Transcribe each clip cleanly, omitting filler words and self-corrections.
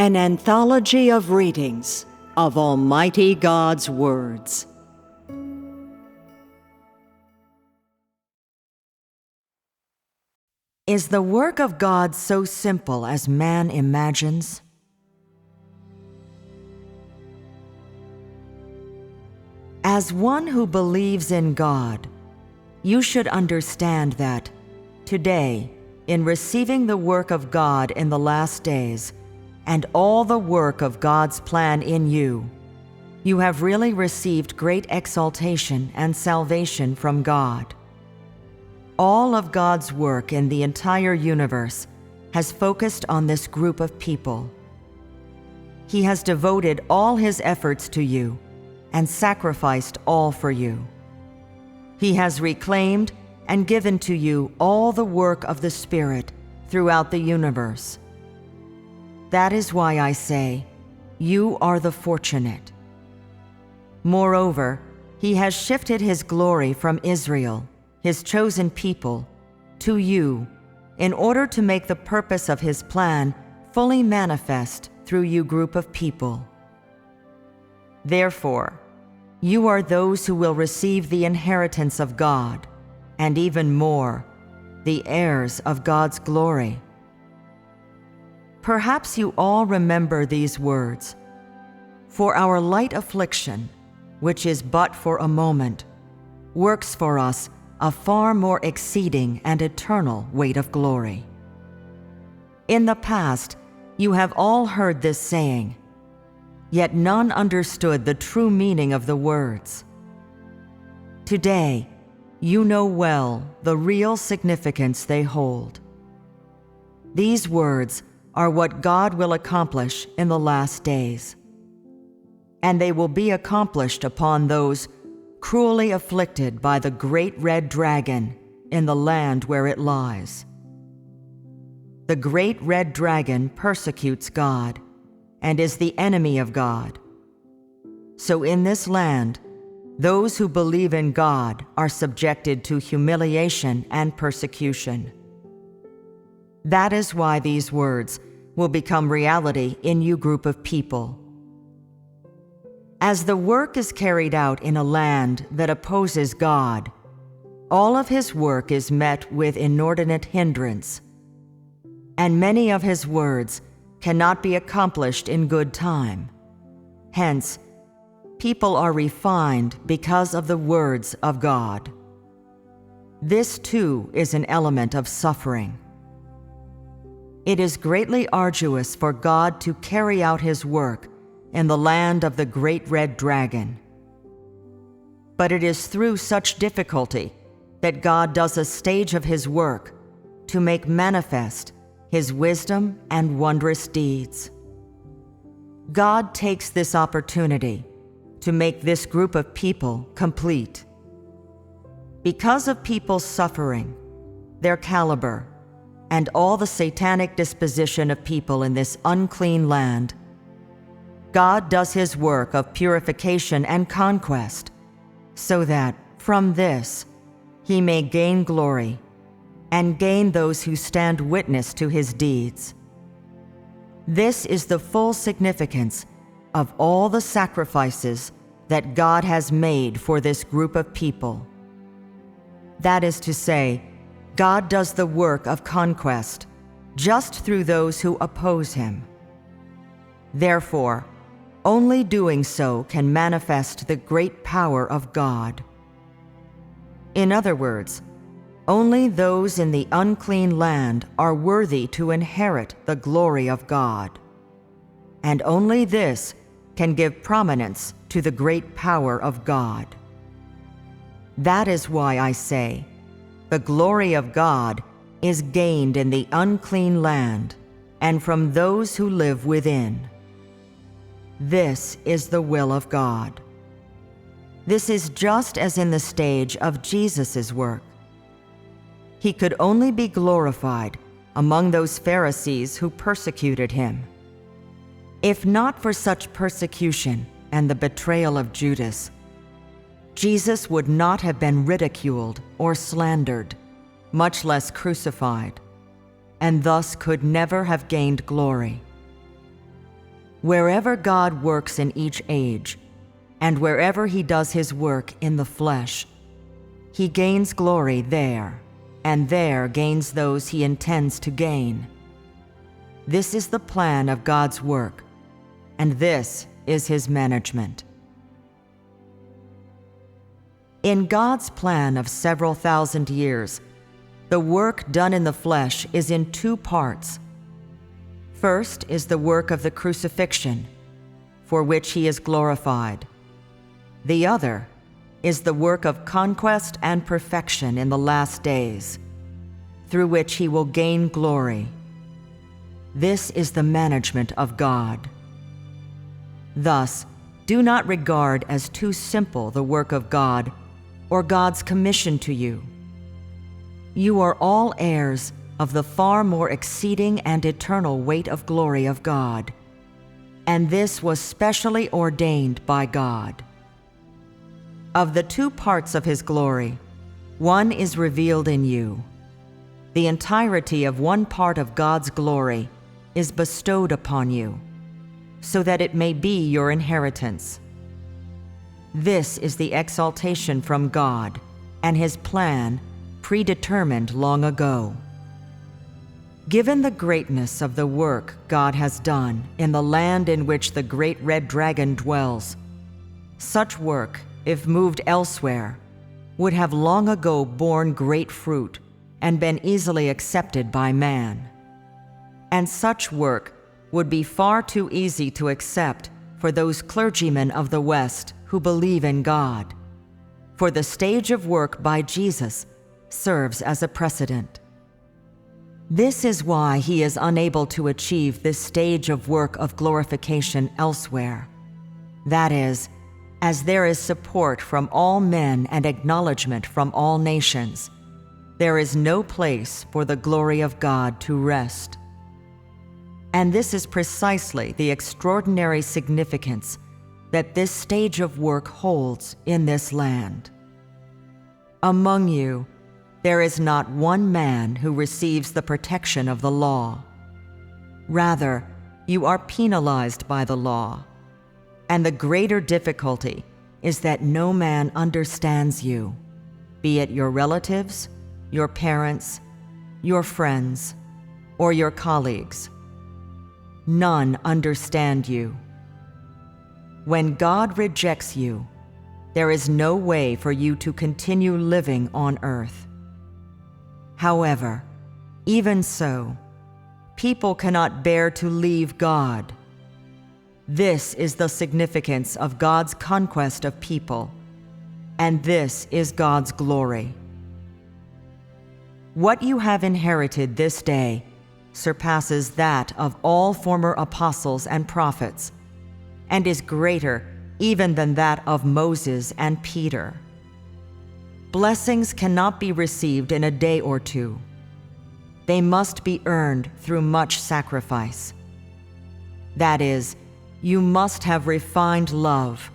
An anthology of readings of Almighty God's words. Is the work of God so simple as man imagines? As one who believes in God, you should understand that today, in receiving the work of God in the last days, and all the work of God's plan in you, you have really received great exaltation and salvation from God. All of God's work in the entire universe has focused on this group of people. He has devoted all his efforts to you and sacrificed all for you. He has reclaimed and given to you all the work of the Spirit throughout the universe. That is why I say, you are the fortunate. Moreover, he has shifted his glory from Israel, his chosen people, to you, in order to make the purpose of his plan fully manifest through you group of people. Therefore, you are those who will receive the inheritance of God, and even more, the heirs of God's glory. Perhaps you all remember these words. For our light affliction, which is but for a moment, works for us a far more exceeding and eternal weight of glory. In the past, you have all heard this saying, yet none understood the true meaning of the words. Today, you know well the real significance they hold. These words are what God will accomplish in the last days. And they will be accomplished upon those cruelly afflicted by the great red dragon in the land where it lies. The great red dragon persecutes God and is the enemy of God. So in this land, those who believe in God are subjected to humiliation and persecution. That is why these words will become reality in you group of people. As the work is carried out in a land that opposes God, all of his work is met with inordinate hindrance, and many of his words cannot be accomplished in good time. Hence, people are refined because of the words of God. This too is an element of suffering. It is greatly arduous for God to carry out his work in the land of the great red dragon. But it is through such difficulty that God does a stage of his work to make manifest his wisdom and wondrous deeds. God takes this opportunity to make this group of people complete. Because of people's suffering, their caliber, and all the satanic disposition of people in this unclean land, God does his work of purification and conquest, so that, from this, he may gain glory, and gain those who stand witness to his deeds. This is the full significance of all the sacrifices that God has made for this group of people. That is to say, God does the work of conquest just through those who oppose him. Therefore, only doing so can manifest the great power of God. In other words, only those in the unclean land are worthy to inherit the glory of God. And only this can give prominence to the great power of God. That is why I say, the glory of God is gained in the unclean land and from those who live within. This is the will of God. This is just as in the stage of Jesus' work. He could only be glorified among those Pharisees who persecuted him. If not for such persecution and the betrayal of Judas, Jesus would not have been ridiculed or slandered, much less crucified, and thus could never have gained glory. Wherever God works in each age, and wherever he does his work in the flesh, he gains glory there, and there gains those he intends to gain. This is the plan of God's work, and this is his management. In God's plan of several thousand years, the work done in the flesh is in two parts. First is the work of the crucifixion, for which he is glorified. The other is the work of conquest and perfection in the last days, through which he will gain glory. This is the management of God. Thus, do not regard as too simple the work of God or God's commission to you. You are all heirs of the far more exceeding and eternal weight of glory of God, and this was specially ordained by God. Of the two parts of his glory, one is revealed in you. The entirety of one part of God's glory is bestowed upon you, so that it may be your inheritance. This is the exaltation from God and his plan predetermined long ago. Given the greatness of the work God has done in the land in which the great red dragon dwells, such work, if moved elsewhere, would have long ago borne great fruit and been easily accepted by man. And such work would be far too easy to accept for those clergymen of the West who believe in God, for the stage of work by Jesus serves as a precedent. This is why he is unable to achieve this stage of work of glorification elsewhere. That is, as there is support from all men and acknowledgement from all nations, there is no place for the glory of God to rest. And this is precisely the extraordinary significance that this stage of work holds in this land. Among you, there is not one man who receives the protection of the law. Rather, you are penalized by the law, and the greater difficulty is that no man understands you, be it your relatives, your parents, your friends, or your colleagues. None understand you. When God rejects you, there is no way for you to continue living on earth. However, even so, people cannot bear to leave God. This is the significance of God's conquest of people, and this is God's glory. What you have inherited this day surpasses that of all former apostles and prophets, and is greater even than that of Moses and Peter. Blessings cannot be received in a day or two. They must be earned through much sacrifice. That is, you must have refined love,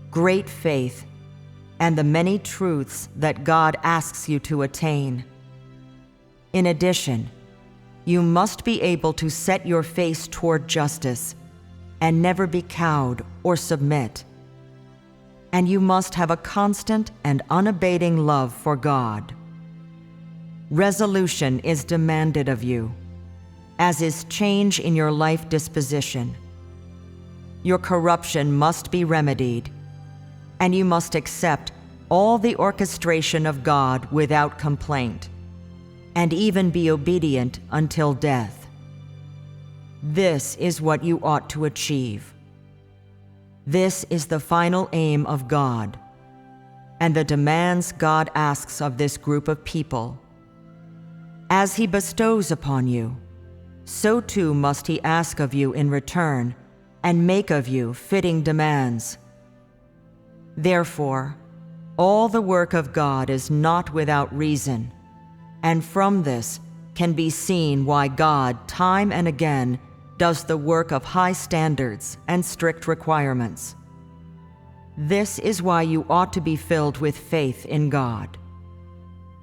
great faith, and the many truths that God asks you to attain. In addition, you must be able to set your face toward justice and never be cowed or submit. And you must have a constant and unabating love for God. Resolution is demanded of you, as is change in your life disposition. Your corruption must be remedied, and you must accept all the orchestration of God without complaint, and even be obedient until death. This is what you ought to achieve. This is the final aim of God, and the demands God asks of this group of people. As he bestows upon you, so too must he ask of you in return and make of you fitting demands. Therefore, all the work of God is not without reason, and from this can be seen why God time and again does the work of high standards and strict requirements. This is why you ought to be filled with faith in God.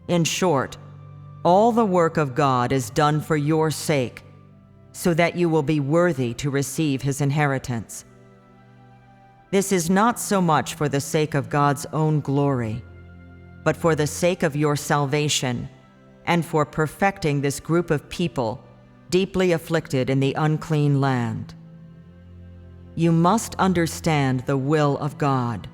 In short, all the work of God is done for your sake, so that you will be worthy to receive his inheritance. This is not so much for the sake of God's own glory, but for the sake of your salvation and for perfecting this group of people deeply afflicted in the unclean land. You must understand the will of God.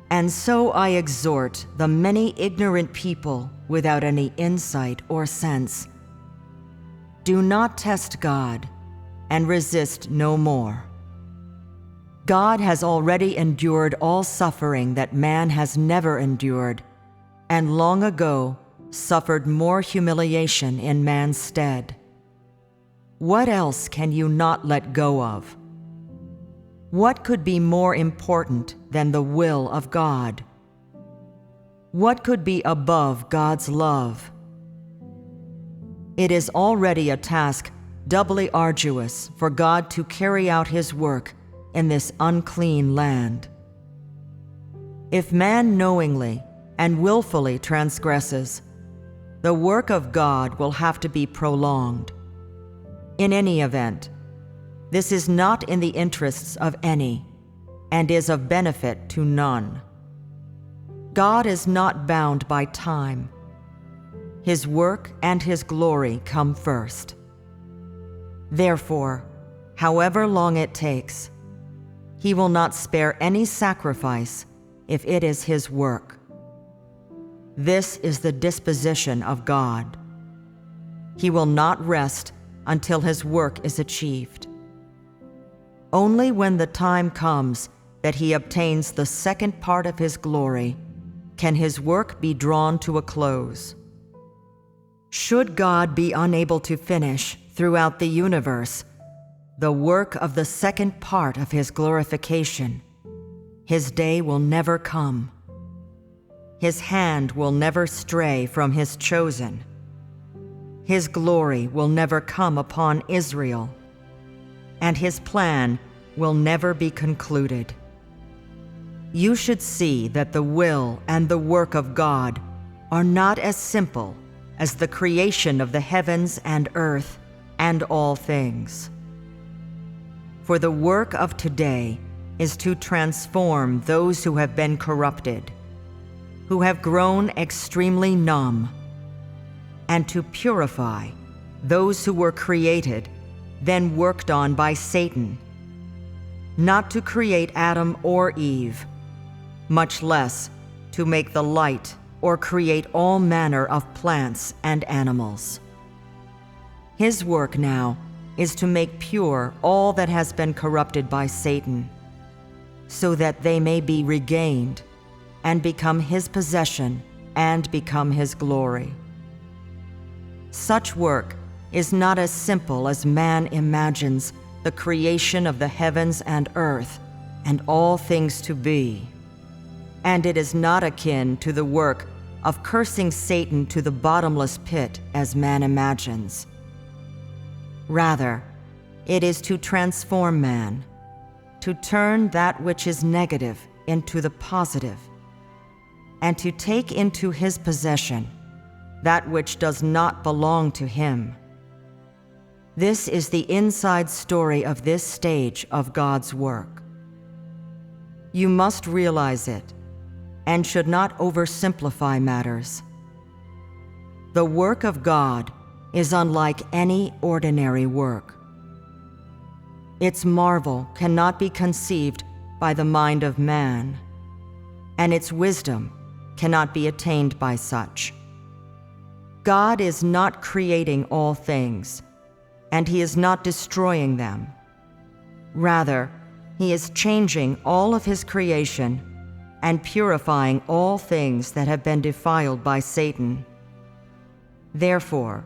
And so I exhort the many ignorant people without any insight or sense. Do not test God, and resist no more. God has already endured all suffering that man has never endured, and long ago suffered more humiliation in man's stead. What else can you not let go of? What could be more important than the will of God? What could be above God's love? It is already a task doubly arduous for God to carry out his work in this unclean land. If man knowingly and willfully transgresses, the work of God will have to be prolonged. In any event, this is not in the interests of any, and is of benefit to none. God is not bound by time. His work and his glory come first. Therefore, however long it takes, he will not spare any sacrifice if it is his work. This is the disposition of God. He will not rest until his work is achieved. Only when the time comes that he obtains the second part of his glory can his work be drawn to a close. Should God be unable to finish throughout the universe the work of the second part of his glorification, his day will never come. His hand will never stray from his chosen. His glory will never come upon Israel, and his plan will never be concluded. You should see that the will and the work of God are not as simple as the creation of the heavens and earth and all things. For the work of today is to transform those who have been corrupted, who have grown extremely numb, and to purify those who were created, then worked on by Satan, not to create Adam or Eve, much less to make the light or create all manner of plants and animals. His work now is to make pure all that has been corrupted by Satan, so that they may be regained and become his possession and become his glory. Such work is not as simple as man imagines the creation of the heavens and earth and all things to be, and it is not akin to the work of cursing Satan to the bottomless pit as man imagines. Rather, it is to transform man, to turn that which is negative into the positive, and to take into his possession that which does not belong to him. This is the inside story of this stage of God's work. You must realize it, and should not oversimplify matters. The work of God is unlike any ordinary work. Its marvel cannot be conceived by the mind of man, and its wisdom cannot be attained by such. God is not creating all things, and he is not destroying them. Rather, he is changing all of his creation and purifying all things that have been defiled by Satan. Therefore,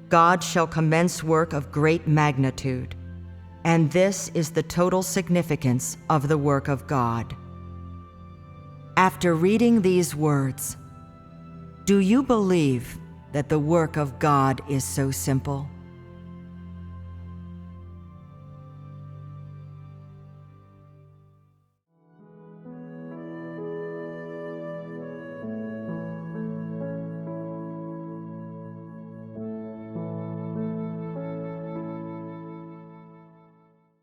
God shall commence work of great magnitude, and this is the total significance of the work of God. After reading these words, do you believe that the work of God is so simple?